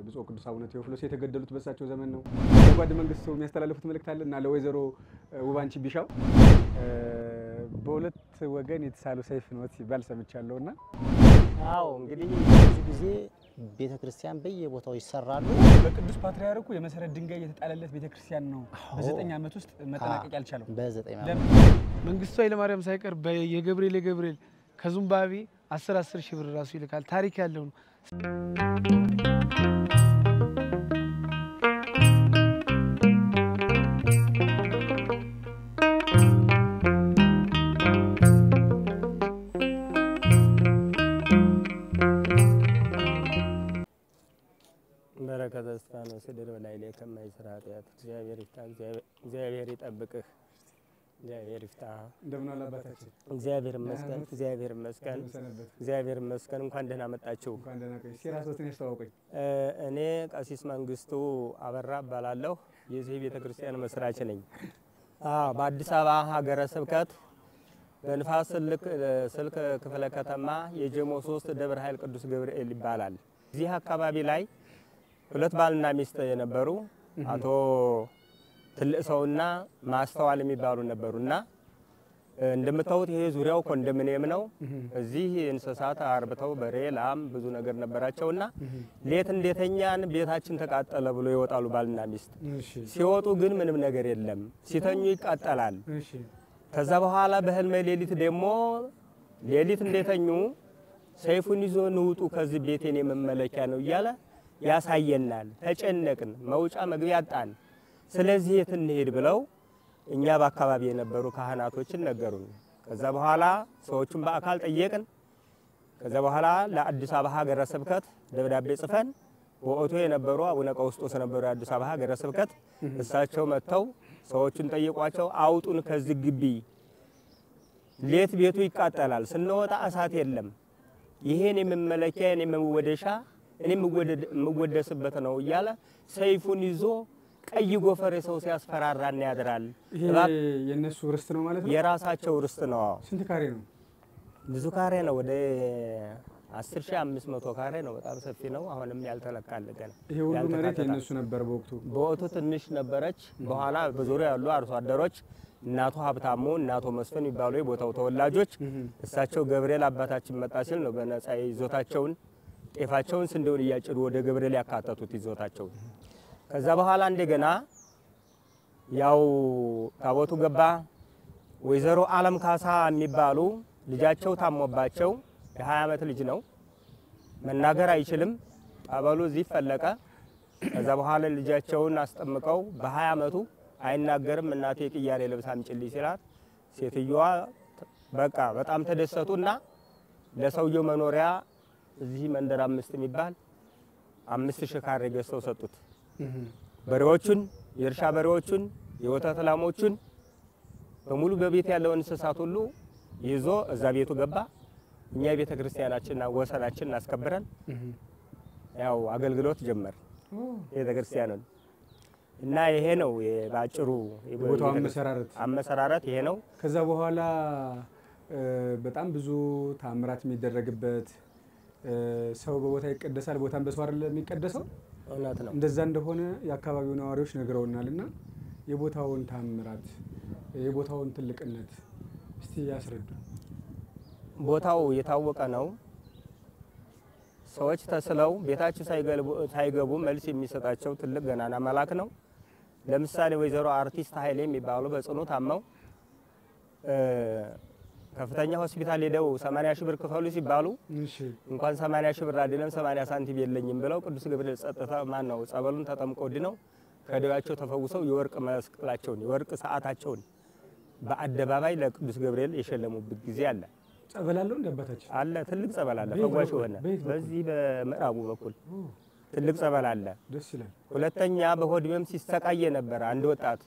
ብፁዕ ቅዱስ አቡነ ቴዎፍሎስ የተገደሉት በሳቸው ዘመን ነው። ለጓድ መንግስቱ የሚያስተላልፉት መልእክት አለ እና ለወይዘሮ ውባንቺ ቢሻው በሁለት ወገን የተሳሉ ሰይፍ ነው ሲባል ሰምቻለሁና አዎ እንግዲህ ብዙ ጊዜ ቤተክርስቲያን በየቦታው ይሰራሉ። በቅዱስ ፓትርያርኩ የመሰረት ድንጋይ የተጣለለት ቤተክርስቲያን ነው በ9 ዓመት ውስጥ መጠናቀቅ ያልቻለው። በ9 ዓመት መንግስቱ ኃይለማርያም ሳይቀር የገብርኤል ከዙምባቤ 10 ሺህ ብር ራሱ ይልካል። ታሪክ ያለው ነው። በረከተ እስፋኖስ ስድር በላይ ላይ ከማይስራጢያት እግዚአብሔር ይጠብቅህ። እግዚአብሔር ይፍታ። እንደምን አለ አባታችን? እግዚአብሔር ይመስገን። እግዚአብሔር ይመስገን። እንኳን ደህና መጣችሁ። እንኳን ደህና ቆይ። ሲራሶትን ያስተዋውቀኝ። እኔ ቀሲስ መንግስቱ አበራ እባላለሁ። የዚህ ቤተክርስቲያን መስራች ነኝ። በአዲስ አበባ ሀገረ ስብከት በንፋስ ስልክ ክፍለ ከተማ የጀሞ 3 ደብረ ኃይል ቅዱስ ገብርኤል ይባላል። እዚህ አካባቢ ላይ ሁለት ባልና ሚስት የነበሩ አቶ ትልቅ ሰውና ማስተዋል የሚባሉ ነበሩና እንደምታዩት ይሄ ዙሪያው ኮንዶሚኒየም ነው። እዚህ እንስሳት አርብተው በሬ ላም ብዙ ነገር ነበራቸውና ሌት እንደተኛን ቤታችን ተቃጠለ ብሎ ይወጣሉ ባልና ሚስት። ሲወጡ ግን ምንም ነገር የለም፣ ሲተኙ ይቃጠላል። ከዛ በኋላ በህልመ ሌሊት ደግሞ ሌሊት እንደተኙ ሰይፉን ይዞ ንውጡ ከዚህ ቤቴን የመመለኪያ ነው እያለ ያሳየናል። ተጨነቅን፣ መውጫ መግቢያ አጣን። ስለዚህ የት እንሄድ ብለው እኛ በአካባቢ የነበሩ ካህናቶችን ነገሩን። ከዛ በኋላ ሰዎችን በአካል ጠየቅን። ከዛ በኋላ ለአዲስ አበባ ሀገረ ስብከት ደብዳቤ ጽፈን ወኦቶ የነበሩ አቡነ ቀውስጦስ ነበሩ የአዲስ አበባ ሀገረ ስብከት። እሳቸው መጥተው ሰዎችን ጠየቋቸው። አውጡን ከዚህ ግቢ፣ ሌት ቤቱ ይቃጠላል፣ ስንወጣ እሳት የለም፣ ይሄን የመመለኪያን የመወደሻ እኔ የምወደስበት ነው እያለ ሰይፉን ይዞ ቀይ ጎፈሬ ሰው ሲያስፈራራን ያድራል። የነሱ ርስት ነው ማለት ነው? የራሳቸው ርስት ነው። ስንት ካሬ ነው? ብዙ ካሬ ነው። ወደ 10500 ካሬ ነው። በጣም ሰፊ ነው። አሁንም ያልተለካለ ገና። ይሄ ሁሉ መሬት የነሱ ነበር በወቅቱ? በወቅቱ ትንሽ ነበረች። በኋላ በዙሪያ ያሉ አርሶ አደሮች እናቱ ሀብታሙ እናቱ መስፍን ይባሉ የቦታው ተወላጆች እሳቸው ገብርኤል አባታችን መጣ ሲል ነው በነፃ ይዞታቸውን ጤፋቸውን ስንዴውን እያጭዱ ወደ ገብርኤል ያካተቱት ይዞታቸውን። ከዛ በኋላ እንደገና ያው ታቦቱ ገባ። ወይዘሮ ዓለም ካሳ የሚባሉ ልጃቸው ታሞባቸው የ20 ዓመት ልጅ ነው፣ መናገር አይችልም። ጠበሉ እዚህ ፈለቀ። ከዛ በኋላ ልጃቸውን አስጠምቀው በ20 ዓመቱ አይናገርም። እናቴ ቅያሬ ልብስ አምጪልኝ ሲላት ሴትዮዋ በቃ በጣም ተደሰቱና ለሰውየው መኖሪያ እዚህ መንደር 5 የሚባል 5000 ካሬ ገዝተው ሰጡት። በሬዎቹን፣ የእርሻ በሬዎቹን፣ የወተት ላሞቹን በሙሉ በቤት ያለው እንስሳት ሁሉ ይዞ እዛ ቤቱ ገባ። እኛ ቤተ ክርስቲያናችንና ወሰናችንን አስከብረን ያው አገልግሎት ጀመር ቤተ ክርስቲያኑን እና ይሄ ነው ባጭሩ የቦታው አመሰራረት ይሄ ነው። ከዛ በኋላ በጣም ብዙ ታምራት የሚደረግበት ሰው በቦታ ይቀደሳል፣ ቦታን በሰው አይደለም የሚቀደሰው። እውነት ነው። እንደዛ እንደሆነ የአካባቢው ነዋሪዎች ነግረውናልና የቦታውን ታምራት የቦታውን ትልቅነት እስቲ ያስረዱ። ቦታው የታወቀ ነው። ሰዎች ተስለው ቤታቸው ሳይገቡ መልስ የሚሰጣቸው ትልቅ ገናና መልአክ ነው። ለምሳሌ ወይዘሮ አርቲስት ኃይሌ የሚባሉ በጽኑ ታመው ከፍተኛ ሆስፒታል ሄደው 80 ሺህ ብር ክፈሉ ሲባሉ እንኳን 80 ሺህ ብር አይደለም 80 ሳንቲም የለኝም ብለው ቅዱስ ገብርኤል ጸጥታ ማን ነው ጸበሉን ተጠምቀው ድነው ከደዌያቸው ተፈውሰው የወርቅ መስቀላቸውን የወርቅ ሰዓታቸውን በአደባባይ ለቅዱስ ገብርኤል የሸለሙበት ጊዜ አለ። ጸበል አለው እንደባታችን አለ። ትልቅ ጸበል አለ። ፈዋሽ ሆነ። በዚህ በምዕራቡ በኩል ትልቅ ጸበል አለ። ደስ ይላል። ሁለተኛ በሆድም ሲሰቃየ ነበር አንድ ወጣት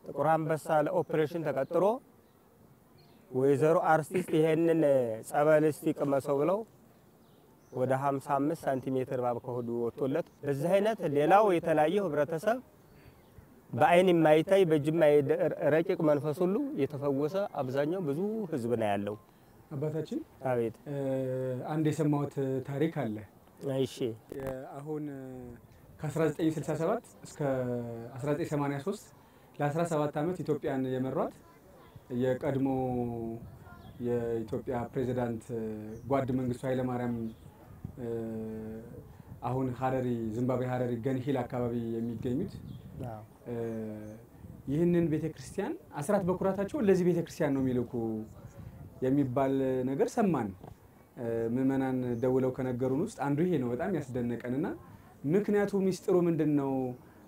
ጥቁር አንበሳ ለኦፕሬሽን ተቀጥሮ ወይዘሮ አርቲስት ይሄንን ጸበል እስቲ ቅመሰው ብለው ወደ 55 ሳንቲሜትር ባብ ከሆዱ ወጥቶለት በዚህ አይነት ሌላው የተለያየ ህብረተሰብ በአይን የማይታይ በጅማ ረቂቅ መንፈስ ሁሉ የተፈወሰ አብዛኛው ብዙ ህዝብ ነው ያለው። አባታችን አቤት አንድ የሰማሁት ታሪክ አለ። እሺ አሁን ከ1967 እስከ 1983 ለ17 ዓመት ኢትዮጵያን የመሯት የቀድሞ የኢትዮጵያ ፕሬዝዳንት ጓድ መንግስቱ ኃይለማርያም አሁን ሀረሪ ዚምባብዌ ሀረሪ ገንሂል አካባቢ የሚገኙት ይህንን ቤተክርስቲያን አስራት በኩራታቸው ለዚህ ቤተክርስቲያን ነው የሚልኩ የሚባል ነገር ሰማን። ምእመናን ደውለው ከነገሩን ውስጥ አንዱ ይሄ ነው በጣም ያስደነቀንና ምክንያቱ ሚስጥሩ ምንድነው?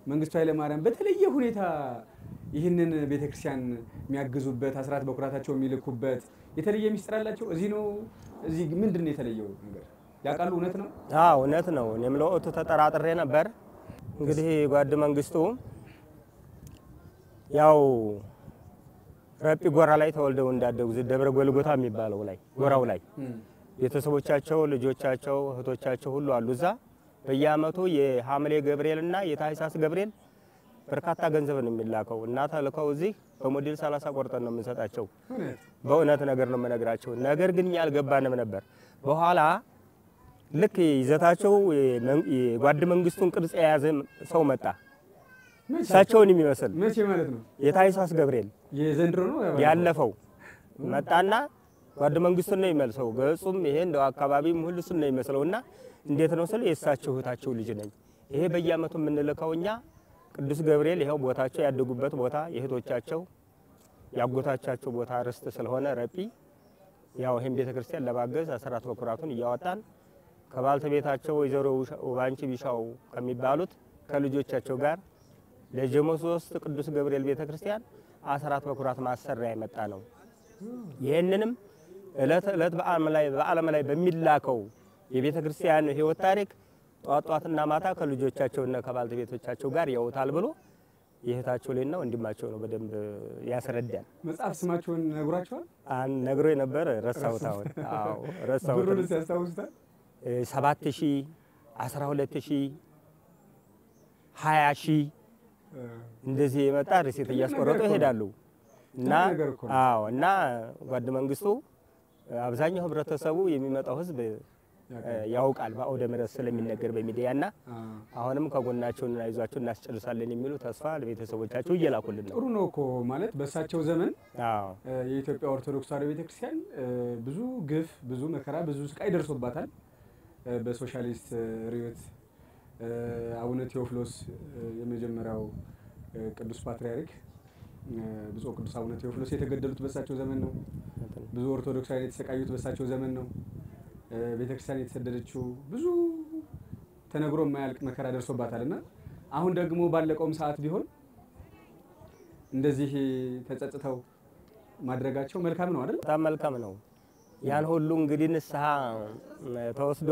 መንግስቱ ኃይለማርያም በተለየ ሁኔታ ይህንን ቤተክርስቲያን የሚያግዙበት አስራት በኩራታቸው የሚልኩበት የተለየ ሚስጥር አላቸው? እዚህ ነው እዚህ ምንድነው የተለየው ነገር ያቃሉ? እውነት ነው? አዎ እውነት ነው። እኔም ለወቅቱ ተጠራጥሬ ነበር። እንግዲህ ጓድ መንግስቱ ያው ረጲ ጎራ ላይ ተወልደው እንዳደጉ ደብረ ጎልጎታ የሚባለው ላይ ጎራው ላይ ቤተሰቦቻቸው፣ ልጆቻቸው፣ እህቶቻቸው ሁሉ አሉ እዛ። በየአመቱ የሐምሌ ገብርኤልና የታህሳስ ገብርኤል በርካታ ገንዘብ ነው የሚላከው እና ተልከው እዚህ በሞዴል 30 ቆርጠን ነው የምንሰጣቸው። በእውነት ነገር ነው የምነግራቸው። ነገር ግን እኛ አልገባንም ነበር። በኋላ ልክ ይዘታቸው የጓድ መንግስቱን ቅርጽ የያዘ ሰው መጣ። እሳቸውን የሚመስል መቼ ማለት ነው? የታህሳስ ገብርኤል የዘንድሮ ነው ያለፈው መጣና ጓድ መንግስቱን ነው የሚመስለው። ገጹም ይሄ እንደው አካባቢም ሁሉ እሱን ነው የሚመስለውና እንዴት ነው ስለ የእሳቸው እህታቸው ልጅ ነኝ። ይሄ በየአመቱ የምንልከው እኛ ቅዱስ ገብርኤል ይሄው ቦታቸው ያደጉበት ቦታ የእህቶቻቸው ያጎታቻቸው ቦታ ርስት ስለሆነ ረጲ ያው ይሄን ቤተክርስቲያን ለማገዝ አስራት በኩራቱን እያወጣን ከባልተቤታቸው ወይዘሮ ውባንቺ ቢሻው ከሚባሉት ከልጆቻቸው ጋር ለጀሞ 3 ቅዱስ ገብርኤል ቤተክርስቲያን አስራት በኩራት ማሰሪያ የመጣ ነው። ይሄንንም እለት በዓለም ላይ በሚላከው የቤተክርስቲያን ህይወት ታሪክ ጧጧትና ማታ ከልጆቻቸውና ከባልተቤቶቻቸው ጋር ያውታል ብሎ የእህታቸው ልጅ ነው ወንድማቸው ነው በደንብ ያስረዳል። መጽሐፍ ስማቸውን ነግሯቸዋል? ነግሮኝ ነበር ረሳሁት። አሁን አዎ ረሳሁት። ብሩን ያስታውሱታል? 7000 12000 20000 እንደዚህ የመጣ ሪሲት እያስቆረጡ ይሄዳሉ። እና አዎ እና ጓድ መንግስቱ አብዛኛው ህብረተሰቡ የሚመጣው ህዝብ ያውቃል በአውደ ምሕረት ስለሚነገር በሚዲያና አሁንም ከጎናቸውና ይዟቸው እናስጨርሳለን የሚሉ ተስፋ ለቤተሰቦቻቸው እየላኩልን ነው። ጥሩ ነው እኮ ማለት በእሳቸው ዘመን አዎ የኢትዮጵያ ኦርቶዶክስ ተዋሕዶ ቤተክርስቲያን ብዙ ግፍ፣ ብዙ መከራ፣ ብዙ ስቃይ ደርሶባታል። በሶሻሊስት ርዕዮት አቡነ ቴዎፍሎስ የመጀመሪያው ቅዱስ ፓትርያርክ ብፁዕ ቅዱስ አቡነ ቴዎፍሎስ የተገደሉት በእሳቸው ዘመን ነው። ብዙ ኦርቶዶክሳውያን የተሰቃዩት በእሳቸው ዘመን ነው። ቤተክርስቲያን የተሰደደችው ብዙ ተነግሮ የማያልቅ መከራ ደርሶባታልና አሁን ደግሞ ባለቀውም ሰዓት ቢሆን እንደዚህ ተጸጽተው ማድረጋቸው መልካም ነው አይደል? በጣም መልካም ነው። ያን ሁሉ እንግዲህ ንስሐ ተወስዶ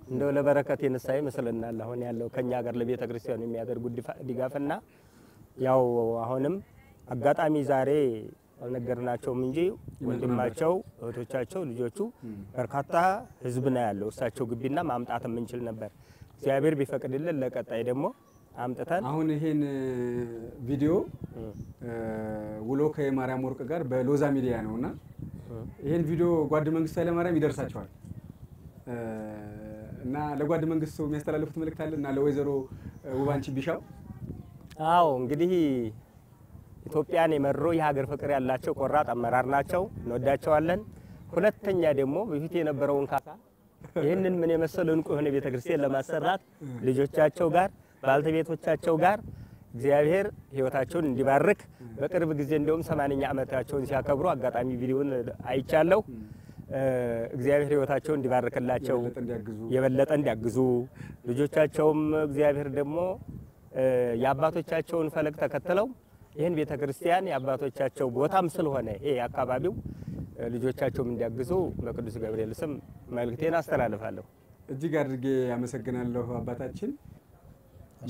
እንደው ለበረከት የንስሐ ይመስለናል አሁን ያለው ከኛ ጋር ለቤተ ክርስቲያኑ የሚያደርጉት ድጋፍና ያው አሁንም አጋጣሚ ዛሬ አልነገርናቸውም እንጂ ወንድማቸው፣ እህቶቻቸው፣ ልጆቹ በርካታ ህዝብ ነው ያለው እሳቸው ግቢና ማምጣት የምንችል ነበር። እግዚአብሔር ቢፈቅድልን ለቀጣይ ደግሞ አምጥተን አሁን ይሄን ቪዲዮ ውሎ ከማርያም ወርቅ ጋር በሎዛ ሚዲያ ነውና ይሄን ቪዲዮ ጓድ መንግስቱ ኃይለማርያም ይደርሳቸዋል እና ለጓድ መንግስቱ የሚያስተላልፉት መልእክት አለ እና ለወይዘሮ ውባንቺ ቢሻው አዎ እንግዲህ ኢትዮጵያን የመሩ የሀገር ፍቅር ያላቸው ቆራጥ አመራር ናቸው። እንወዳቸዋለን። ሁለተኛ ደግሞ በፊት የነበረውን ካሳ ይህንን ምን የመሰለ እንቁ የሆነ ቤተክርስቲያን ለማሰራት ልጆቻቸው ጋር ባልተቤቶቻቸው ጋር እግዚአብሔር ህይወታቸውን እንዲባርክ በቅርብ ጊዜ እንደውም 80ኛ ዓመታቸውን ሲያከብሩ አጋጣሚ ቪዲዮን አይቻለሁ። እግዚአብሔር ህይወታቸውን እንዲባርክላቸው የበለጠ እንዲያግዙ ልጆቻቸውም እግዚአብሔር ደግሞ የአባቶቻቸውን ፈለግ ተከትለው ይህን ቤተክርስቲያን የአባቶቻቸው ቦታም ስለሆነ ይሄ አካባቢው ልጆቻቸውም እንዲያግዙ በቅዱስ ገብርኤል ስም መልእክቴን አስተላልፋለሁ። እጅግ አድርጌ አመሰግናለሁ አባታችን።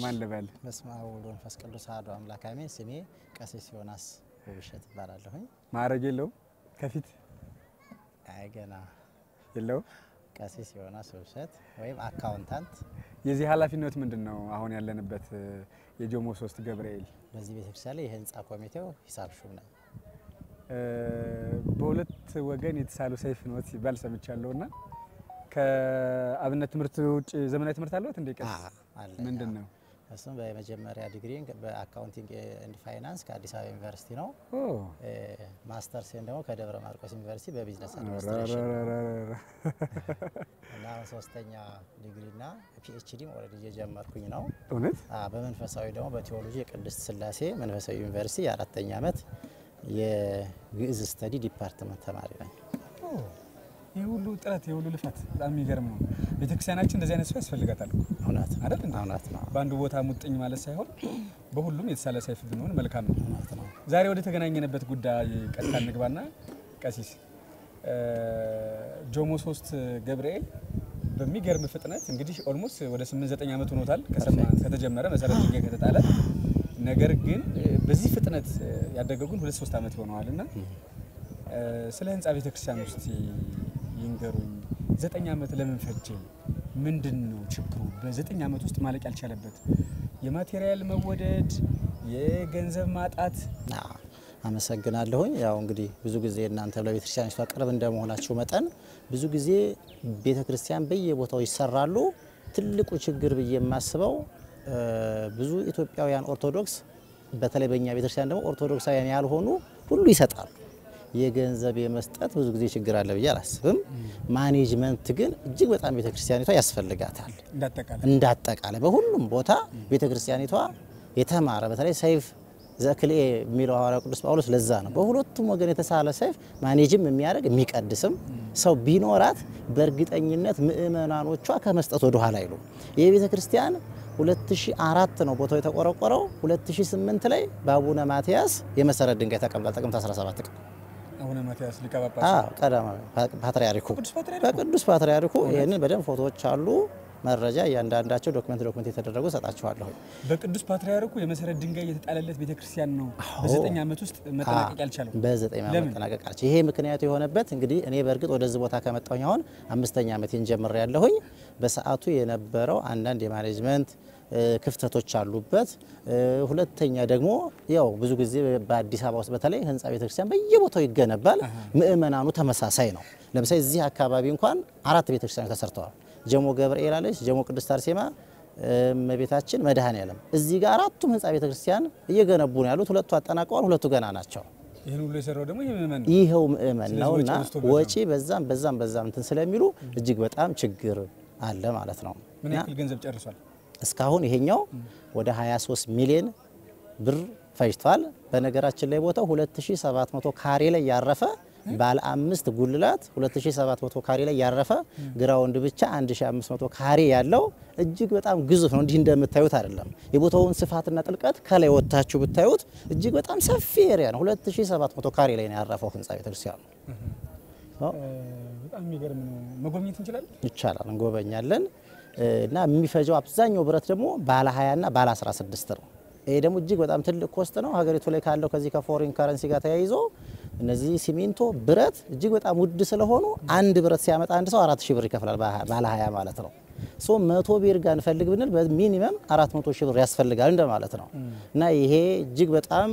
ማን ልበል? በስመ አብ ወወልድ ወመንፈስ ቅዱስ አሐዱ አምላክ አሜን። ስሜ ቀሲስ ዮናስ ውብሸት ይባላለሁ። ማዕረግ የለውም ከፊት አይ ገና የለው። ቀሲስ ዮናስ ውብሸት ወይም አካውንታንት። የዚህ ኃላፊነት ምንድነው? አሁን ያለንበት የጆሞ 3 ገብርኤል በዚህ ቤተክርስቲያን ላይ የህንጻ ኮሚቴው ሂሳብ ሹም ነው። በሁለት ወገን የተሳሉ ሰይፍ ነው ሲባል ሰምቻለሁና ከአብነት ትምህርት ውጭ ዘመናዊ ትምህርት አለዎት እንዴ? አለ። ምንድነው? እሱም በመጀመሪያ ዲግሪ በአካውንቲንግ ኤንድ ፋይናንስ ከአዲስ አበባ ዩኒቨርሲቲ ነው። ማስተርሴን ደግሞ ከደብረ ማርቆስ ዩኒቨርሲቲ በቢዝነስ አድሚኒስትሬሽን እና ሶስተኛ ዲግሪና ፒኤችዲም ኦልሬዲ እየጀመርኩኝ ነው። እውነት? በመንፈሳዊ ደግሞ በቴዎሎጂ የቅድስት ሥላሴ መንፈሳዊ ዩኒቨርሲቲ የአራተኛ ዓመት የግዕዝ ስተዲ ዲፓርትመንት ተማሪ ነኝ። ይሄ ሁሉ ጥረት ይሄ ሁሉ ልፋት በጣም የሚገርም ነው። ቤተክርስቲያናችን እንደዚህ አይነት ሰው ያስፈልጋታል እውነት አይደል? እውነት ነው። በአንድ ቦታ ሙጥኝ ማለት ሳይሆን በሁሉም የተሳለ ሰይፍ ብንሆን መልካም ነው። እውነት ነው። ዛሬ ወደ ተገናኘንበት ጉዳይ ቀጥታ እንግባና ቀሲስ ጆሞ 3 ገብርኤል በሚገርም ፍጥነት እንግዲህ ኦልሞስት ወደ 8-9 ዓመት ሆኖታል ከተጀመረ መሰረት ድንጋይ ከተጣለ። ነገር ግን በዚህ ፍጥነት ያደገው ግን 2-3 ዓመት ይሆነዋልና ስለ ህንጻ ቤተክርስቲያን ውስጥ ይንገሩኝ። 9 ዓመት ለምን ፈጀ? ምንድነው ችግሩ? በ9 ዓመት ውስጥ ማለቅ ያልቻለበት የማቴሪያል መወደድ፣ የገንዘብ ማጣት? አመሰግናለሁኝ። ያው እንግዲህ ብዙ ጊዜ እናንተ ለቤተክርስቲያን ቅርብ እንደመሆናችሁ መጠን ብዙ ጊዜ ቤተክርስቲያን በየቦታው ይሰራሉ። ትልቁ ችግር ብዬ የማስበው ብዙ ኢትዮጵያውያን ኦርቶዶክስ በተለይ በእኛ ቤተክርስቲያን ደግሞ ኦርቶዶክሳውያን ያልሆኑ ሁሉ ይሰጣሉ። የገንዘብ የመስጠት ብዙ ጊዜ ችግር አለ ብዬ አላስብም። ማኔጅመንት ግን እጅግ በጣም ቤተክርስቲያኒቷ ያስፈልጋታል። እንዳጠቃላይ በሁሉም ቦታ ቤተክርስቲያኒቷ የተማረ በተለይ ሰይፍ ዘክሌ የሚለው ሐዋርያው ቅዱስ ጳውሎስ ለዛ ነው በሁለቱም ወገን የተሳለ ሰይፍ ማኔጅም የሚያደርግ የሚቀድስም ሰው ቢኖራት በእርግጠኝነት ምእመናኖቿ ከመስጠት ወደ ኋላ አይሉ። የቤተክርስቲያን 2004 ነው ቦታው የተቆረቆረው። 2008 ላይ በአቡነ ማትያስ የመሰረት ድንጋይ ተቀምጧል። ጥቅምት 17 ቀን አቡነ ማትያስ ሊቀ ጳጳስ ቀዳማዊ ፓትርያርኩ በቅዱስ ፓትርያርኩ ይሄንን በደንብ ፎቶዎች አሉ። መረጃ እያንዳንዳቸው ዶክመንት የተደረጉ ሰጣቸዋለሁ። በቅዱስ ፓትርያርኩ የመሰረት ድንጋይ የተጣለለት ቤተክርስቲያን ነው በ9 ዓመት ውስጥ መጠናቀቅ ያልቻለው። በ9 ዓመት መጠናቀቅ አልቻለ። ይሄ ምክንያቱ የሆነበት እንግዲህ እኔ በእርግጥ ወደዚህ ቦታ ከመጣሁኝ አሁን 5ኛ ዓመቴን ጀምሬያለሁኝ። በሰዓቱ የነበረው አንዳንድ የማኔጅመንት ክፍተቶች አሉበት። ሁለተኛ ደግሞ ያው ብዙ ጊዜ በአዲስ አበባ ውስጥ በተለይ ህንጻ ቤተክርስቲያን በየቦታው ይገነባል። ምእመናኑ ተመሳሳይ ነው። ለምሳሌ እዚህ አካባቢ እንኳን 4 ቤተክርስቲያኖች ተሰርተዋል። ጀሞ ገብርኤል አለች፣ ጀሞ ቅድስት አርሴማ፣ እመቤታችን፣ መድኃኔዓለም። እዚህ ጋር 4ቱም ህንጻ ቤተክርስቲያን እየገነቡ ነው ያሉት። 2ቱ አጠናቀዋል፣ 2ቱ ገና ናቸው። ይሄን ሁሉ የሰራው ደግሞ ይሄው ምእመን ነውና ወጪ በዛም እንትን ስለሚሉ እጅግ በጣም ችግር አለ ማለት ነው። ምን ያክል ገንዘብ ጨርሷል? እስካሁን ይሄኛው ወደ 23 ሚሊዮን ብር ፈጅቷል። በነገራችን ላይ ቦታው 2700 ካሬ ላይ ያረፈ ባለ 5 ጉልላት 2700 ካሬ ላይ ያረፈ ግራውንድ ብቻ 1500 ካሬ ያለው እጅግ በጣም ግዙፍ ነው። እንዲህ እንደምታዩት አይደለም። የቦታውን ስፋትና ጥልቀት ከላይ ወጣችሁ ብታዩት እጅግ በጣም ሰፊ ኤሪያ ነው። 2700 ካሬ ላይ ነው ያረፈው ህንጻ ቤተክርስቲያን ነው። በጣም የሚገርም ነው። መጎብኘት እንችላለን? ይቻላል፣ እንጎበኛለን። እና የሚፈጀው አብዛኛው ብረት ደግሞ ባለ 20 እና ባለ 16 ነው። ይሄ ደግሞ እጅግ በጣም ትልቅ ኮስት ነው ሀገሪቱ ላይ ካለው ከዚህ ከፎሬን ካረንሲ ጋር ተያይዞ እነዚህ ሲሚንቶ ብረት እጅግ በጣም ውድ ስለሆኑ አንድ ብረት ሲያመጣ አንድ ሰው 4000 ብር ይከፍላል። ባለ 20 ማለት ነው። 100 ቤር ጋር እንፈልግ ብንል በሚኒመም 400 ሺህ ብር ያስፈልጋል እንደማለት ነው። እና ይሄ እጅግ በጣም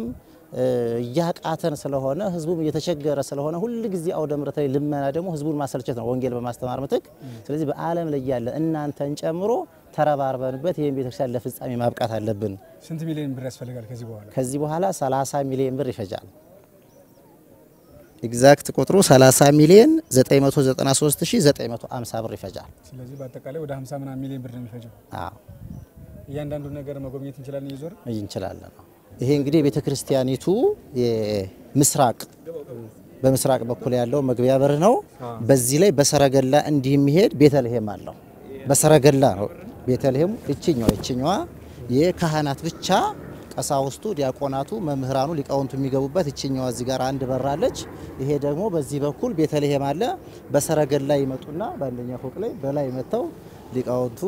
እያቃተን ስለሆነ ህዝቡም እየተቸገረ ስለሆነ ሁሉ ጊዜ አውደ ምሕረት ላይ ልመና ደግሞ ህዝቡን ማሰልቸት ነው ወንጌል በማስተማር ምትክ። ስለዚህ በዓለም ላይ ያለ እናንተን ጨምሮ ተረባርበንበት ይሄን ቤተክርስቲያን ለፍጻሜ ማብቃት አለብን። ስንት ሚሊዮን ብር ያስፈልጋል ከዚህ በኋላ 30 ሚሊዮን ብር ይፈጃል። ኤግዛክት ቁጥሩ 30 ሚሊዮን 993950 ብር ይፈጃል። ስለዚህ በአጠቃላይ ወደ 50 ምናምን ሚሊዮን ብር ነው የሚፈጀው። እያንዳንዱ ነገር መጎብኘት እንችላለን እየዞር እንችላለን። ይሄ እንግዲህ ቤተክርስቲያኒቱ በምስራቅ በኩል ያለው መግቢያ በር ነው። በዚህ ላይ በሰረገላ እንዲህ የሚሄድ ቤተልሔም አለው። በሰረገላ ነው ቤተልሔሙ። እቺኛዋ የካህናት ብቻ ቀሳውስቱ፣ ዲያቆናቱ፣ መምህራኑ፣ ሊቃውንቱ የሚገቡበት እቺኛዋ እዚህ ጋር አንድ በር አለች። ይሄ ደግሞ በዚህ በኩል ቤተልሔም አለ። በሰረገላ ይመጡና በአንደኛ ፎቅ ላይ በላይ መተው ሊቃውንቱ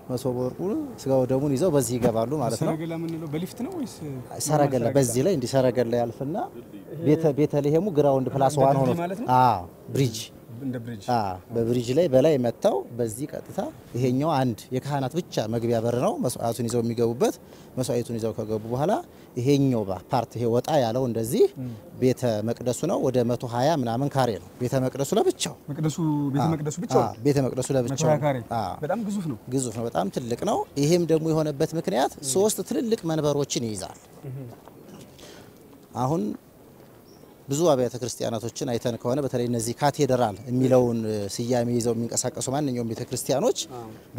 መሶበ ወርቁን ስጋው ደሙን ይዘው በዚህ ይገባሉ ማለት ነው። ሰረገላ ምን ነው? በሊፍት ነው ወይስ ሰረገላ? በዚህ ላይ እንዲ ሰረገላ ያልፍና ቤተልሔሙ ግራውንድ ፕላስ ዋን ሆኖ ብሪጅ እንደ ብሪጅ በብሪጅ ላይ በላይ መጣው በዚህ ቀጥታ ይሄኛው አንድ የካህናት ብቻ መግቢያ በር ነው መስዋዕቱን ይዘው የሚገቡበት መስዋዕቱን ይዘው ከገቡ በኋላ ይሄኛው ፓርት ይሄ ወጣ ያለው እንደዚህ ቤተ መቅደሱ ነው ወደ 120 ምናምን ካሬ ነው ቤተ መቅደሱ ለብቻው ቤተ መቅደሱ ብቻው ቤተ መቅደሱ ለብቻው በጣም ግዙፍ ነው በጣም ትልቅ ነው ይሄም ደግሞ የሆነበት ምክንያት 3 ትልልቅ መንበሮችን ይይዛል አሁን ብዙ አብያተ ክርስቲያናቶችን አይተን ከሆነ በተለይ እነዚህ ካቴድራል የሚለውን ስያሜ ይዘው የሚንቀሳቀሱ ማንኛውም ቤተ ክርስቲያኖች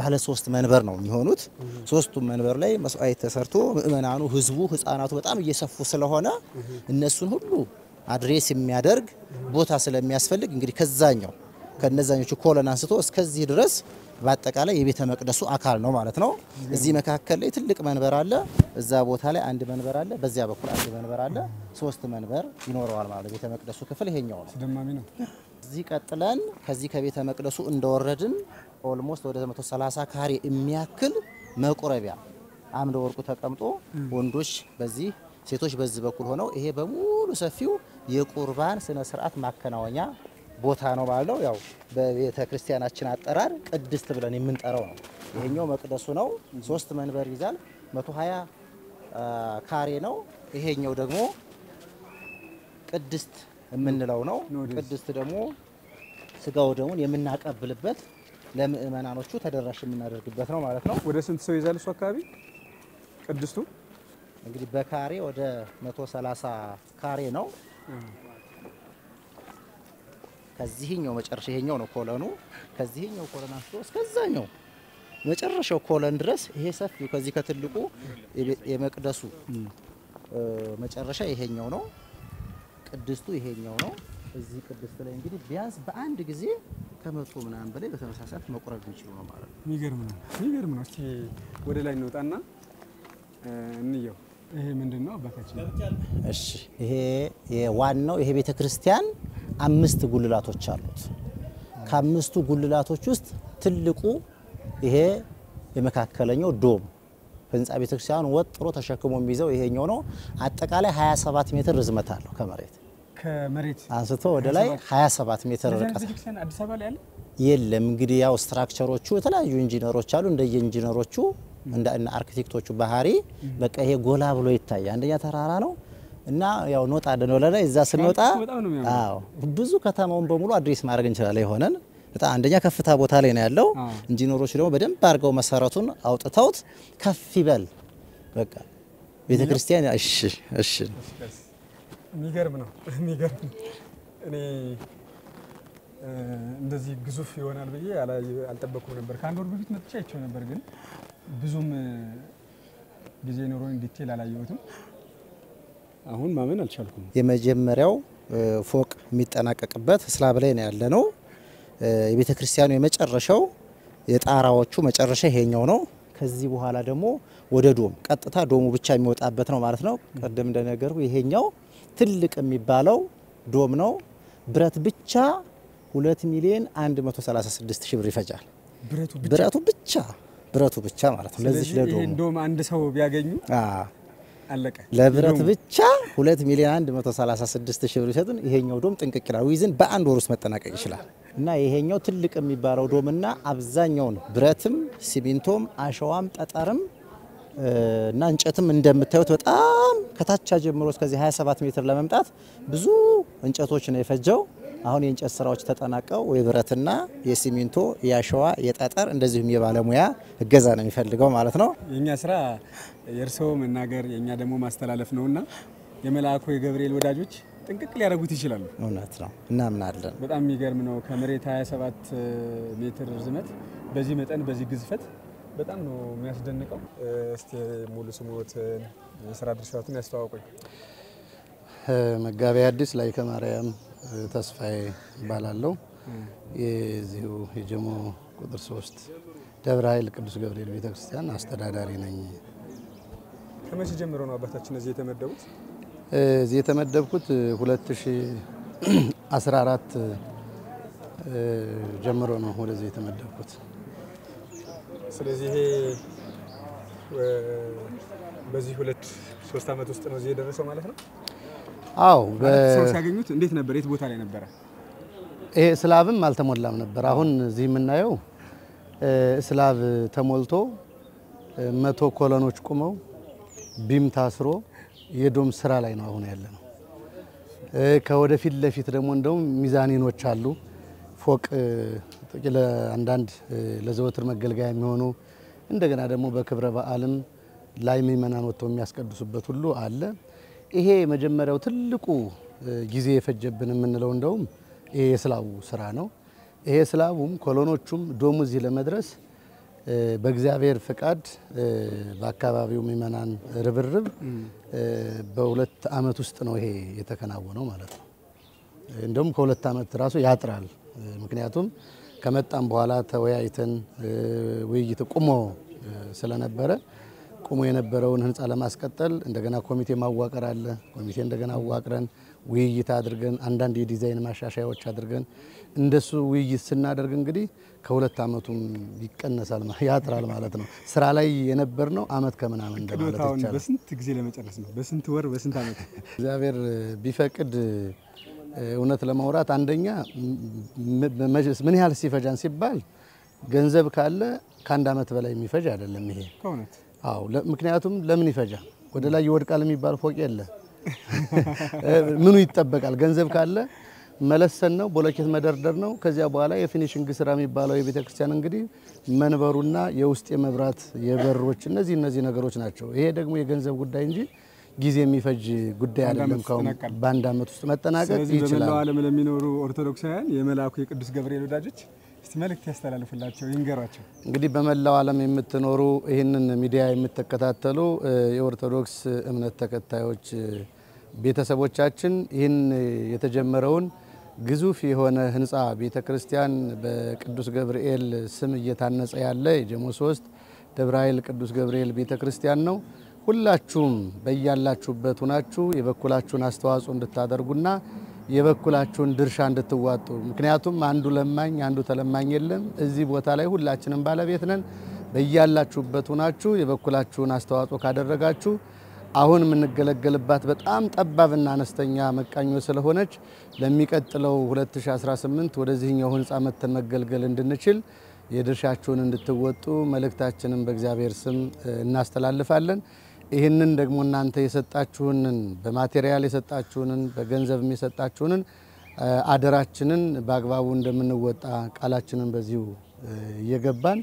ባለ 3 መንበር ነው የሚሆኑት 3ቱም መንበር ላይ መስዋዕት ተሰርቶ ምእመናኑ ህዝቡ ህፃናቱ በጣም እየሰፉ ስለሆነ እነሱን ሁሉ አድሬስ የሚያደርግ ቦታ ስለሚያስፈልግ እንግዲህ ከዛኛው ከነዛኞቹ ኮለን አንስቶ እስከዚህ ድረስ በአጠቃላይ የቤተ መቅደሱ አካል ነው ማለት ነው እዚህ መካከል ላይ ትልቅ መንበር አለ እዛ ቦታ ላይ አንድ መንበር አለ በዚያ በኩል አንድ መንበር አለ 3 መንበር ይኖረዋል ማለት ቤተ መቅደሱ ክፍል ይሄኛው ነው ደማሚ ነው እዚህ ቀጥለን ከዚህ ከቤተ መቅደሱ እንደወረድን ኦልሞስት ወደ 130 ካሬ የሚያክል መቁረቢያ አምደ ወርቁ ተቀምጦ ወንዶች በዚህ ሴቶች በዚህ በኩል ሆነው ይሄ በሙሉ ሰፊው የቁርባን ስነ ስርዓት ማከናወኛ ቦታ ነው ማለት ነው ያው በቤተ ክርስቲያናችን አጠራር ቅድስት ብለን የምንጠራው ነው ይሄኛው መቅደሱ ነው 3 መንበር ይዛል 120 ካሬ ነው ይሄኛው ደግሞ ቅድስት የምንለው ነው ቅድስት ደግሞ ስጋው ደሙን የምናቀብልበት ለምእመናኖቹ ተደራሽ የምናደርግበት ነው ማለት ነው ወደ ስንት ሰው ይዛል እሱ አካባቢ ቅድስቱ እንግዲህ በካሬ ወደ 130 ካሬ ነው ከዚህኛው መጨረሻ ይሄኛው ነው ኮለኑ ከዚህኛው ኮለን አንስቶ እስከዛኛው መጨረሻው ኮለን ድረስ ይሄ ሰፊው ከዚህ ከትልቁ የመቅደሱ መጨረሻ ይሄኛው ነው ቅድስቱ ይሄኛው ነው እዚህ ቅድስት ላይ እንግዲህ ቢያንስ በአንድ ጊዜ ከመቶ ምናምን በላይ በተመሳሳይ መቁረብ የሚችሉ ነው ማለት ነው የሚገርም ነው እስቲ ወደ ላይ እንወጣና እንየው ይሄ ምንድነው አባታችን እሺ ይሄ የዋናው ይሄ ቤተ ክርስቲያን 5 ጉልላቶች አሉት ከ5ቱ ጉልላቶች ውስጥ ትልቁ ይሄ የመካከለኛው ዶም ህንጻ ቤተ ክርስቲያን ወጥሮ ተሸክሞ የሚይዘው ይሄኛው ነው አጠቃላይ 27 ሜትር ርዝመት አለው ከመሬት አንስቶ ወደ ላይ 27 ሜትር ርቀት አዲስ አበባ ላይ አለ የለም እንግዲህ ያው ስትራክቸሮቹ የተለያዩ ኢንጂነሮች አሉ እንደየ ኢንጂነሮቹ እንደ አርኪቴክቶቹ ባህሪ በቃ ይሄ ጎላ ብሎ ይታያል አንደኛ ተራራ ነው እና ያው ኖጣ ደኖለ ላይ እዛ ስንወጣ አዎ ብዙ ከተማውን በሙሉ አድሬስ ማድረግ እንችላለን ይሆነን በጣም አንደኛ ከፍታ ቦታ ላይ ነው ያለው ኢንጂነሮች ደግሞ በደንብ አድርገው መሰረቱን አውጥተውት ከፍ ይበል በቃ ቤተክርስቲያን እሺ የሚገርም ነው እኔ እንደዚህ ግዙፍ ይሆናል ብዬ አልጠበቅኩም ነበር ከአንድ ወር በፊት መጥቼ አይቼው ነበር ግን ብዙም ጊዜ ኖሮኝ ዲቴል አላየሁትም አሁን ማመን አልቻልኩም የመጀመሪያው ፎቅ የሚጠናቀቅበት ስላብ ላይ ነው ያለነው የቤተ ክርስቲያኑ የመጨረሻው የጣራዎቹ መጨረሻ ይሄኛው ነው ከዚህ በኋላ ደግሞ ወደ ዶም ቀጥታ ዶሙ ብቻ የሚወጣበት ነው ማለት ነው ቀደም እንደነገርኩ ይሄኛው ትልቅ የሚባለው ዶም ነው ብረት ብቻ 2,136,000 ብር ይፈጃል ብረቱ ብቻ ማለት ነው ለዚህ ለዶም እንደውም አንድ ሰው ቢያገኙ አለቀ ለብረት ብቻ 2,136,000 ብር ይሰጡን ይሄኛው ዶም ጥንቅቅ ይላል ዊዝን በአንድ ወር ውስጥ መጠናቀቅ ይችላል እና ይሄኛው ትልቅ የሚባለው ዶምና አብዛኛውን ብረትም ሲሚንቶም አሸዋም ጠጠርም እና እንጨትም እንደምታዩት በጣም ከታች ጀምሮ እስከዚህ 27 ሜትር ለመምጣት ብዙ እንጨቶች ነው የፈጀው አሁን የእንጨት ስራዎች ተጠናቀው የብረትና የሲሚንቶ የአሸዋ የጠጠር እንደዚሁም የባለሙያ እገዛ ነው የሚፈልገው ማለት ነው የኛ ስራ የርሰው መናገር የኛ ደግሞ ማስተላለፍ ነውና የመላእክቱ የገብርኤል ወዳጆች ጥንቅቅ ሊያረጉት ይችላሉ እውነት ነው እናምናለን በጣም የሚገርም ነው ከመሬት 27 ሜትር ርዝመት በዚህ መጠን በዚህ ግዝፈት በጣም ነው የሚያስደንቀው እስቲ ሙሉ ስሞትን የሥራ ድርሻዎትን ያስተዋውቁኝ መጋቤ ሐዲስ ላይከ ማርያም ተስፋዬ ባላለው የዚሁ የጀሞ ቁጥር 3 ደብረ ኃይል ቅዱስ ገብርኤል ቤተክርስቲያን አስተዳዳሪ ነኝ ከመቼ ጀምሮ ነው አባታችን እዚህ የተመደቡት እዚህ የተመደብኩት 2014 ጀምሮ ነው ወደዚህ የተመደብኩት ስለዚህ በዚህ 2-3 አመት ውስጥ ነው እዚህ የደረሰው ማለት ነው አው ሰው ሲያገኙት እንዴት ነበር የት ቦታ ላይ ነበር ይሄ ስላብም አልተሞላም ነበር። አሁን እዚህ የምናየው ስላብ ተሞልቶ 100 ኮሎኖች ቁመው ቢም ታስሮ የዶም ስራ ላይ ነው አሁን ያለ ነው። ከወደፊት ለፊት ደግሞ እንደውም ሚዛኒኖች አሉ። ፎቅ ለአንዳንድ ለዘወትር መገልገያ የሚሆኑ እንደገና ደግሞ በክብረ በዓልም ላይ ምእመናን ወጥተው የሚያስቀድሱበት ሁሉ አለ። ይሄ መጀመሪያው ትልቁ ጊዜ የፈጀብን የምንለው እንደውም ይሄ የስላቡ ስራ ነው። ይሄ ስላቡም ኮሎኖቹም ዶሙ እዚህ ለመድረስ በእግዚአብሔር ፍቃድ በአካባቢው ምእመናን ርብርብ በሁለት ዓመት ውስጥ ነው ይሄ የተከናወነው ማለት ነው። እንደውም ከሁለት ዓመት ራሱ ያጥራል። ምክንያቱም ከመጣም በኋላ ተወያይተን ውይይት ቁሞ ስለነበረ ቁሞ የነበረውን ህንፃ ለማስቀጠል እንደገና ኮሚቴ ማዋቀር አለ። ኮሚቴ እንደገና አዋቅረን ውይይት አድርገን አንዳንድ የዲዛይን ማሻሻያዎች አድርገን እንደሱ ውይይት ስናደርግ እንግዲህ ከሁለት ዓመቱም ይቀነሳል ያጥራል ማለት ነው። ስራ ላይ የነበርነው ዓመት ከምናምን እንደማለት ይቻላል። በስንት ጊዜ ለመጨረስ ነው? በስንት ወር በስንት ዓመት? እግዚአብሔር ቢፈቅድ እውነት ለማውራት አንደኛ ምን ያህል ሲፈጃን ሲባል ገንዘብ ካለ ከአንድ ዓመት በላይ የሚፈጅ አይደለም ይሄ ከእውነት። አዎ ምክንያቱም ለምን ይፈጃል? ወደ ላይ ይወድቃል የሚባል ፎቅ የለ። ምኑ ይጠበቃል? ገንዘብ ካለ መለሰን ነው፣ ቦሎኬት መደርደር ነው። ከዚያ በኋላ የፊኒሽንግ ስራ የሚባለው የቤተ ክርስቲያን እንግዲህ መንበሩና የውስጥ የመብራት የበሮች እነዚህ ነገሮች ናቸው። ይሄ ደግሞ የገንዘብ ጉዳይ እንጂ ጊዜ የሚፈጅ ጉዳይ አይደለም። በአንድ ዓመት ውስጥ መጠናቀቅ ይችላል። በመላው ዓለም ለሚኖሩ ኦርቶዶክሳውያን የመልአኩ የቅዱስ ገብርኤል ወዳጆች እስቲ መልእክት ያስተላልፉላቸው፣ ይንገሯቸው። እንግዲህ በመላው ዓለም የምትኖሩ ይህንን ሚዲያ የምትከታተሉ የኦርቶዶክስ እምነት ተከታዮች ቤተሰቦቻችን ይህን የተጀመረውን ግዙፍ የሆነ ህንፃ ቤተ ክርስቲያን በቅዱስ ገብርኤል ስም እየታነጸ ያለ የጀሞ 3 ደብረ ኃይል ቅዱስ ገብርኤል ቤተ ክርስቲያን ነው። ሁላችሁም በያላችሁበት ሆናችሁ የበኩላችሁን አስተዋጽኦ እንድታደርጉና የበኩላችሁን ድርሻ እንድትዋጡ። ምክንያቱም አንዱ ለማኝ አንዱ ተለማኝ የለም። እዚህ ቦታ ላይ ሁላችንም ባለቤት ነን። በያላችሁበት ሆናችሁ የበኩላችሁን አስተዋጽኦ ካደረጋችሁ አሁን የምንገለገልባት በጣም ጠባብና አነስተኛ መቃኞ ስለሆነች ለሚቀጥለው 2018 ወደዚህኛው ህንፃ መተን መገልገል እንድንችል የድርሻችሁን እንድትወጡ መልእክታችንን በእግዚአብሔር ስም እናስተላልፋለን። ይህንን ደግሞ እናንተ የሰጣችሁንን በማቴሪያል የሰጣችሁንን በገንዘብም የሰጣችሁንን አደራችንን በአግባቡ እንደምንወጣ ቃላችንን በዚሁ እየገባን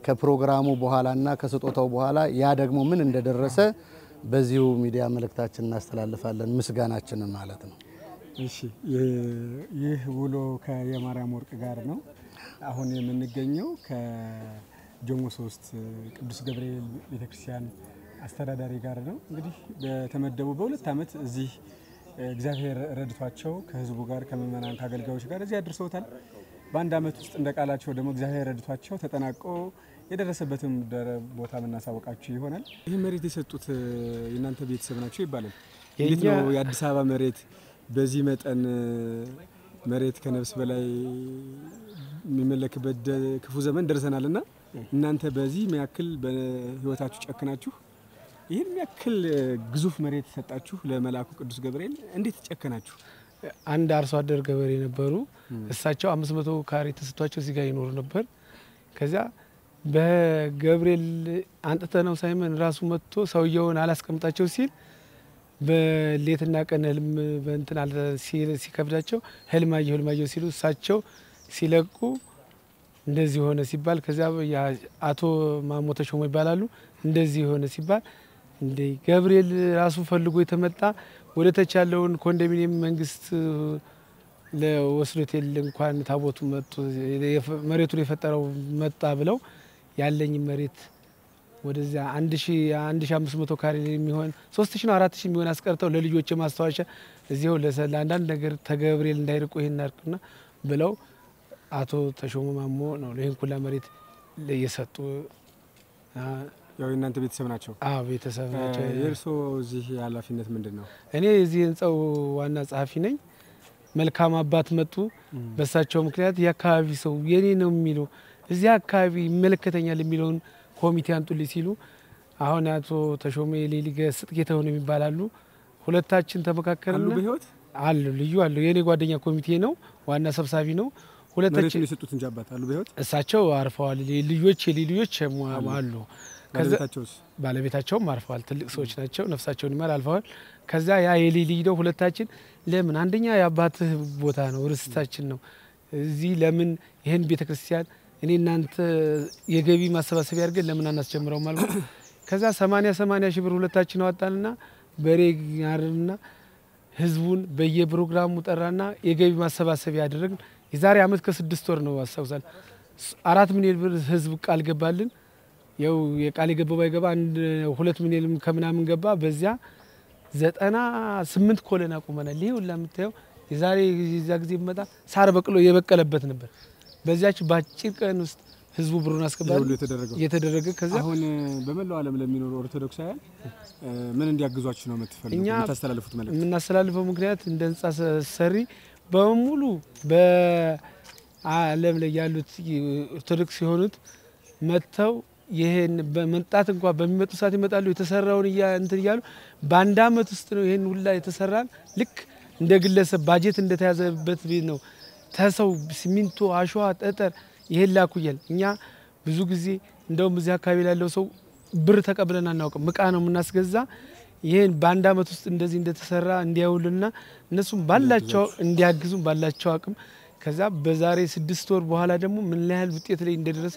ከፕሮግራሙ በኋላና ከስጦታው በኋላ ያ ደግሞ ምን እንደደረሰ በዚሁ ሚዲያ መልእክታችንን እናስተላልፋለን፣ ምስጋናችንን ማለት ነው። እሺ፣ ይህ ውሎ ከየማርያም ወርቅ ጋር ነው። አሁን የምንገኘው ከጀሞ 3 ቅዱስ ገብርኤል ቤተክርስቲያን አስተዳዳሪ ጋር ነው። እንግዲህ በተመደቡ በሁለት ዓመት እዚህ እግዚአብሔር ረድቷቸው ከህዝቡ ጋር ከምእመናን ከአገልጋዮች ጋር እዚህ አድርሰውታል። በአንድ ዓመት ውስጥ እንደ ቃላቸው ደግሞ እግዚአብሔር ረድቷቸው ተጠናቆ የደረሰበትም ቦታ የምናሳወቃችሁ ይሆናል። ይህ መሬት የሰጡት የእናንተ ቤተሰብ ናቸው ይባላል። እንዴት ነው የአዲስ አበባ መሬት በዚህ መጠን መሬት ከነፍስ በላይ የሚመለክበት ክፉ ዘመን ደርሰናል እና እናንተ በዚህ የሚያክል በህይወታችሁ ጨክናችሁ ይህን የሚያክል ግዙፍ መሬት ሰጣችሁ ለመልአኩ ቅዱስ ገብርኤል እንዴት ጨከናችሁ? አንድ አርሶ አደር ገበሬ ነበሩ። እሳቸው 500 ካሬ ተሰጥቷቸው እዚህ ጋር ይኖሩ ነበር። ከዚያ በገብርኤል አንጥተ ነው ሳይመን ራሱ መጥቶ ሰውየውን አላስቀምጣቸው ሲል በሌትና ቀን ህልም በእንትን አለ ሲከብዳቸው ህልማየሁ ሲሉ እሳቸው ሲለቁ እንደዚህ ሆነ ሲባል ከዚያ አቶ ማሞ ተሾሞ ይባላሉ። እንደዚህ ሆነ ሲባል እንደ ገብርኤል ራሱ ፈልጎ የተመጣ ወደ ተቻለውን ኮንዶሚኒየም መንግስት ለወስዶት እንኳን ታቦቱ መጥቶ መሬቱን የፈጠረው መጣ ብለው ያለኝ መሬት ወደዚያ 1500 ካሬ የሚሆን 3000 ነው 4000 የሚሆን አስቀርተው ለልጆች ማስተዋሻ እዚያው ለአንዳንድ ነገር ተገብርኤል እንዳይርቁ ይሄን አርኩና ብለው አቶ ተሾሞ ማሞ ነው ለይን ኩላ መሬት ለየሰጡ። ያው እናንተ ቤተሰብ ናቸው? አዎ ቤተሰብ ናቸው። የእርሶ እዚህ ኃላፊነት ምንድነው? እኔ እዚህ ህንጻው ዋና ጸሐፊ ነኝ። መልካም አባት መጡ። በሳቸው ምክንያት የአካባቢ ሰው የኔ ነው የሚለው እዚህ አካባቢ ይመለከተኛል የሚለውን ኮሚቴ አንጡልኝ ሲሉ አሁን አቶ ተሾሜ ሌሊ ገስጥ ጌታውን የሚባላሉ ሁለታችን ተመካከረና በህይወት አሉ ልዩ አሉ የኔ ጓደኛ ኮሚቴ ነው ዋና ሰብሳቢ ነው ሁለታችን የሰጡት እንጂ አባት አሉ በህይወት እሳቸው አርፈዋል ልጆች አሉ ባለቤታቸውም አርፈዋል ትልቅ ሰዎች ናቸው ነፍሳቸውን ይማር አልፈዋል ከዛ ያ የልጅ ነው ሁለታችን ለምን አንደኛ የአባትህ ቦታ ነው ርስታችን ነው እዚህ ለምን ይሄን ቤተክርስቲያን እኔ እናንተ የገቢ ማሰባሰቢያ አድርገን ለምን አናስጀምረው ማለት ከዛ 80 ሺህ ብር ሁለታችን አወጣንና በሬ ያርና ህዝቡን በየፕሮግራሙ ጠራና የገቢ ማሰባሰቢያ ያደረግን የዛሬ አመት ከ6 ወር ነው አሳውሳል 4 ሚሊዮን ብር ህዝብ ቃል ገባልን ያው የቃል ገባው ባይገባ 2 ሚሊዮን ከምናምን ገባ በዚያ 98 ኮለን አቁመናል ይሄ ሁላ የምታየው የዛሬ ጊዜ መጣ ሳር በቅሎ የበቀለበት ነበር በዚያች ባጭር ቀን ውስጥ ህዝቡ ብሩን አስገባል የተደረገ ከዛ አሁን በመላው ዓለም ለሚኖሩ ኦርቶዶክሳውያን ምን እንዲያግዟችሁ ነው የምታስተላልፉት ማለት የምናስተላልፈው ምክንያት እንደ ህንጻ ሰሪ በሙሉ በዓለም ላይ ያሉት ኦርቶዶክስ የሆኑት መተው ይሄን በመንጣት እንኳን በሚመጡ ሰዓት ይመጣሉ የተሰራውን እንትን ይያሉ በአንድ አመት ውስጥ ነው ይሄን ሁላ የተሰራን ልክ እንደ ግለሰብ ባጀት እንደተያዘበት ነው ተሰው ሲሚንቶ አሸዋ ጠጠር ይሄን ላኩየል እኛ ብዙ ጊዜ እንደውም እዚህ አካባቢ ያለው ሰው ብር ተቀብለን አናውቅም ምቃ ነው የምናስገዛ ይሄን በአንድ አመት ውስጥ እንደዚህ እንደተሰራ እንዲያውልና እነሱም ባላቸው እንዲያግዙ ባላቸው አቅም ከዛ በዛሬ 6 ወር በኋላ ደግሞ ምን ያህል ውጤት ላይ እንደደረስ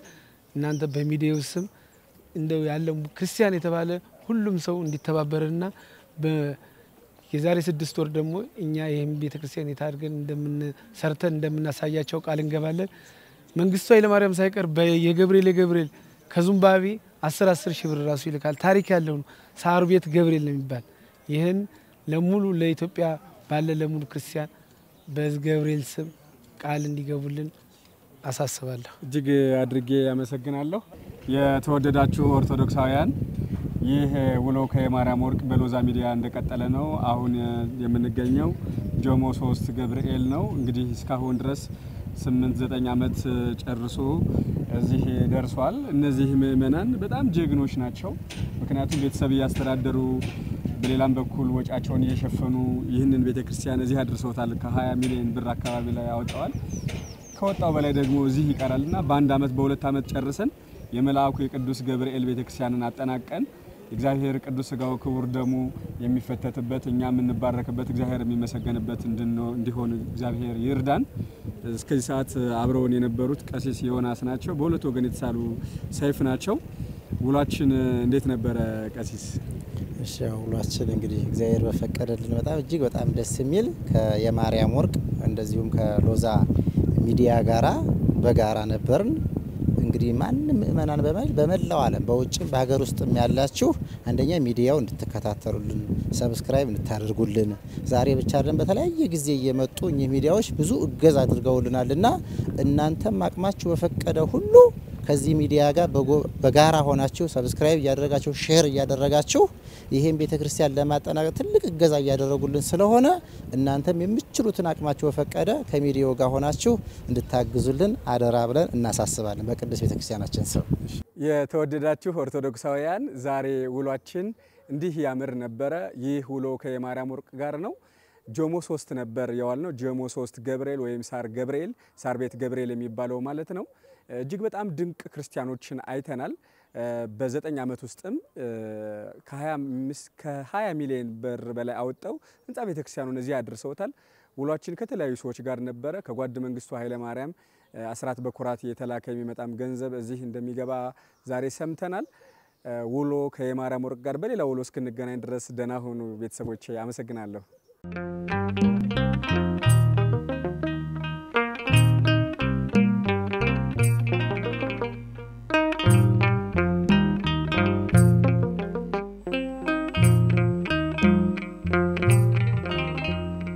እናንተ በሚዲያው ስም እንደው ያለው ክርስቲያን የተባለ ሁሉም ሰው እንዲተባበርና የዛሬ 6 ወር ደግሞ እኛ ይሄን ቤተክርስቲያን የታርገን እንደምንሰርተን እንደምናሳያቸው ቃል እንገባለን መንግስቱ ኃይለማርያም ሳይቀር የገብርኤል ከዙምባቤ 10 ሺህ ብር ራሱ ይልካል ታሪክ ያለው ሳሩ ቤት ገብርኤል ነው የሚባል ይሄን ለሙሉ ለኢትዮጵያ ባለ ለሙሉ ክርስቲያን በገብርኤል ስም ቃል እንዲገቡልን አሳስባለሁ እጅግ አድርጌ ያመሰግናለሁ የተወደዳችሁ ኦርቶዶክሳውያን ይህ ውሎ ከማርያም ወርቅ በሎዛ ሚዲያ እንደቀጠለ ነው አሁን የምንገኘው ጆሞ 3 ገብርኤል ነው እንግዲህ እስካሁን ድረስ 8-9 አመት ጨርሶ እዚህ ደርሷል እነዚህ ምእመናን በጣም ጀግኖች ናቸው ምክንያቱም ቤተሰብ ያስተዳደሩ በሌላም በኩል ወጫቸውን እየሸፈኑ ይህንን ቤተክርስቲያን እዚህ አድርሰውታል ከ20 ሚሊዮን ብር አካባቢ ላይ ያወጣዋል ከወጣው በላይ ደግሞ እዚህ ይቀራልና በአንድ አመት በሁለት አመት ጨርሰን የመላእኩ የቅዱስ ገብርኤል ቤተክርስቲያንን አጠናቀን እግዚአብሔር ቅዱስ ሥጋው ክቡር ደሙ የሚፈተትበት እኛ የምንባረክበት እግዚአብሔር የሚመሰገንበት እንዲሆን እግዚአብሔር ይርዳን እስከዚህ ሰዓት አብረውን የነበሩት ቀሲስ ዮናስ ናቸው በሁለት ወገን የተሳሉ ሰይፍ ናቸው ውሏችን እንዴት ነበረ ቀሲስ እሺ ውሏችን እንግዲህ እግዚአብሔር በፈቀደልን በጣም እጅግ በጣም ደስ የሚል ከየማርያም ወርቅ እንደዚሁም ከሎዛ ሚዲያ ጋራ በጋራ ነበርን እንግዲህ ማንም ምእመናን በመላው ዓለም በውጭም በሀገር ውስጥም ያላችሁ አንደኛ ሚዲያው እንድትከታተሉልን ሰብስክራይብ እንድታደርጉልን ዛሬ ብቻ አይደለም በተለያየ ጊዜ እየመጡ እኚህ ሚዲያዎች ብዙ እገዛ አድርገውልናልና እናንተም አቅማችሁ በፈቀደ ሁሉ ከዚህ ሚዲያ ጋር በጋራ ሆናችሁ ሰብስክራይብ ያደረጋችሁ ሼር ያደረጋችሁ ይሄን ቤተክርስቲያን ለማጠናቀቅ ትልቅ እገዛ ያደረጉልን ስለሆነ እናንተም የምትችሉትን አቅማችሁ በፈቀደ ከሚዲያው ጋር ሆናችሁ እንድታግዙልን አደራ ብለን እናሳስባለን በቅዱስ ቤተክርስቲያናችን ስም የተወደዳችሁ ኦርቶዶክሳውያን ዛሬ ውሏችን እንዲህ ያምር ነበረ ይህ ውሎ ከየማርያም ወርቅ ጋር ነው ጆሞ 3 ነበር የዋልነው ጆሞ 3 ገብርኤል ወይም ሳር ቤት ገብርኤል የሚባለው ማለት ነው እጅግ በጣም ድንቅ ክርስቲያኖችን አይተናል በ9 አመት ውስጥም ከ20 ሚሊዮን ብር በላይ አወጣው ህንጻ ቤተክርስቲያኑን እዚህ አድርሰውታል ውሏችን ከተለያዩ ሰዎች ጋር ነበረ ከጓድ መንግስቱ ኃይለማርያም አስራት በኩራት የተላከ የሚመጣም ገንዘብ እዚህ እንደሚገባ ዛሬ ሰምተናል ውሎ ከየማርያም ወርቅ ጋር በሌላ ውሎ እስክንገናኝ ድረስ ደህና ሁኑ ቤተሰቦቼ አመሰግናለሁ